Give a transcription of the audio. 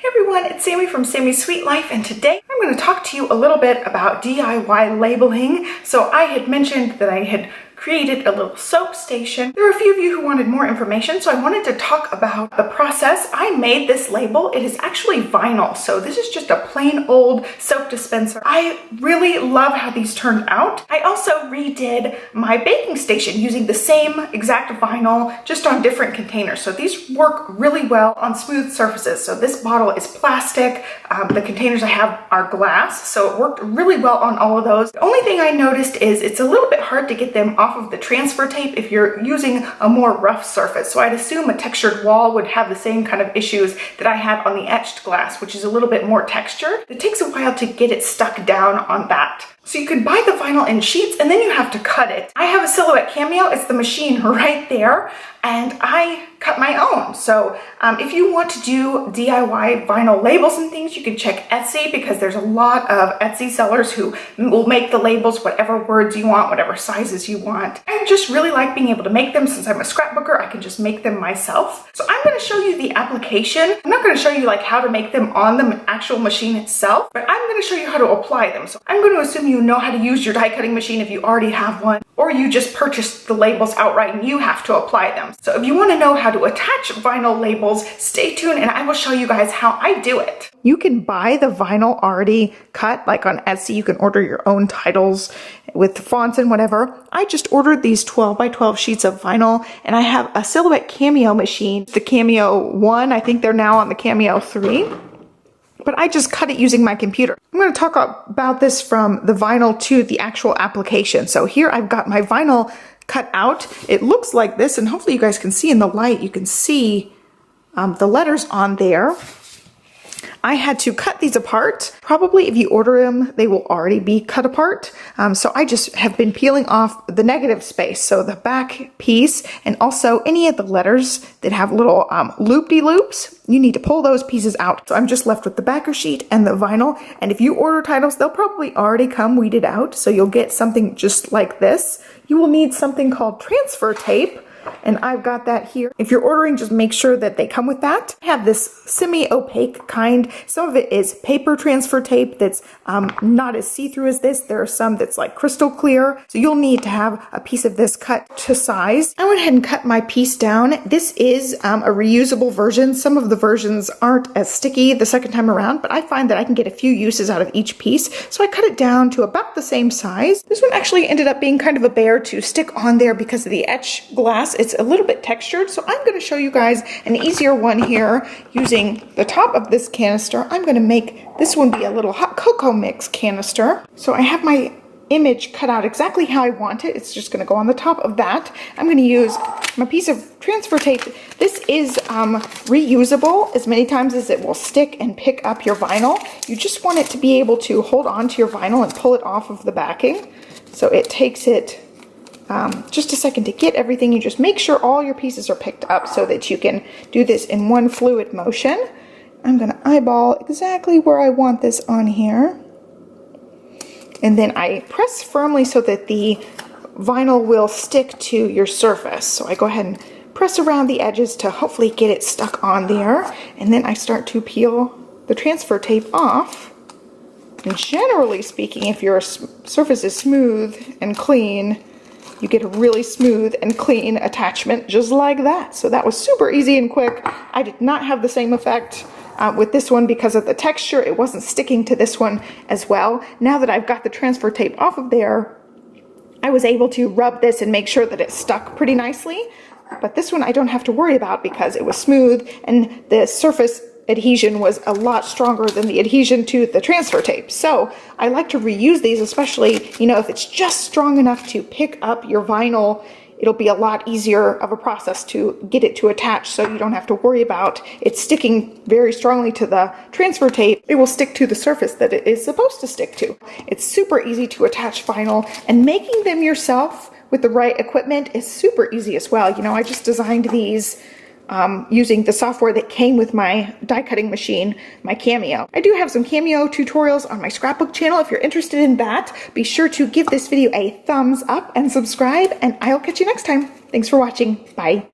Hey everyone, it's Sami from Sami's Sweet Life, and today I'm going to talk to you a little bit about DIY labeling. So I had mentioned that I had created a little soap station. There were a few of you who wanted more information, so I wanted to talk about the process. I made this label. It is actually vinyl, so this is just a plain old soap dispenser. I really love how these turned out. I also redid my baking station using the same exact vinyl, just on different containers. So these work really well on smooth surfaces. So this bottle is plastic. The containers I have are glass, so it worked really well on all of those. The only thing I noticed is it's a little bit hard to get them off of the transfer tape if you're using a more rough surface. So I'd assume a textured wall would have the same kind of issues that I had on the etched glass, which is a little bit more textured. It takes a while to get it stuck down on that. So you can buy the vinyl in sheets and then you have to cut it. I have a Silhouette Cameo, it's the machine right there, and I cut my own. So if you want to do DIY vinyl labels and things, you can check Etsy, because there's a lot of Etsy sellers who will make the labels whatever words you want, whatever sizes you want. I just really like being able to make them. Since I'm a scrapbooker, I can just make them myself. So I'm going to show you the application. I'm not going to show you like how to make them on the actual machine itself, but I'm going to show you how to apply them. So I'm going to assume you know how to use your die cutting machine if you already have one, or you just purchased the labels outright and you have to apply them. So if you want to know how to attach vinyl labels, stay tuned and I will show you guys how I do it. You can buy the vinyl already cut, like on Etsy. You can order your own titles with fonts and whatever. I just ordered these 12 by 12 sheets of vinyl, and I have a Silhouette Cameo machine, the Cameo 1. I think they're now on the Cameo 3. But I just cut it using my computer. I'm going to talk about this from the vinyl to the actual application. So here I've got my vinyl cut out. It looks like this, and hopefully you guys can see in the light, you can see the letters on there. I had to cut these apart. Probably if you order them, they will already be cut apart. So I just have been peeling off the negative space, so the back piece, and also any of the letters that have little loop-de-loops, you need to pull those pieces out. So I'm just left with the backer sheet and the vinyl, and if you order titles, they'll probably already come weeded out, so you'll get something just like this. You will need something called transfer tape, and I've got that here. If you're ordering, just make sure that they come with that. I have this semi-opaque kind. Some of it is paper transfer tape that's not as see-through as this. There are some that's like crystal clear. So you'll need to have a piece of this cut to size. I went ahead and cut my piece down. This is a reusable version. Some of the versions aren't as sticky the second time around, but I find that I can get a few uses out of each piece. So I cut it down to about the same size. This one actually ended up being kind of a bear to stick on there because of the etch glass. It's a little bit textured, so I'm going to show you guys an easier one here using the top of this canister. I'm going to make this one be a little hot cocoa mix canister. So I have my image cut out exactly how I want it. It's just going to go on the top of that. I'm going to use my piece of transfer tape. This is reusable as many times as it will stick and pick up your vinyl. You just want it to be able to hold on to your vinyl and pull it off of the backing. So it takes it just a second to get everything. You just make sure all your pieces are picked up so that you can do this in one fluid motion. I'm going to eyeball exactly where I want this on here. And then I press firmly so that the vinyl will stick to your surface. So I go ahead and press around the edges to hopefully get it stuck on there. And then I start to peel the transfer tape off. And generally speaking, if your surface is smooth and clean, you get a really smooth and clean attachment just like that. So that was super easy and quick. I did not have the same effect with this one because of the texture. It wasn't sticking to this one as well. Now that I've got the transfer tape off of there, I was able to rub this and make sure that it stuck pretty nicely. But this one I don't have to worry about because it was smooth and the surface adhesion was a lot stronger than the adhesion to the transfer tape. So I like to reuse these, especially, you know, if it's just strong enough to pick up your vinyl, it'll be a lot easier of a process to get it to attach, so you don't have to worry about it sticking very strongly to the transfer tape. It will stick to the surface that it is supposed to stick to. It's super easy to attach vinyl, and making them yourself with the right equipment is super easy as well. You know, I just designed these using the software that came with my die cutting machine, my Cameo. I do have some Cameo tutorials on my scrapbook channel. If you're interested in that, be sure to give this video a thumbs up and subscribe, and I'll catch you next time. Thanks for watching. Bye.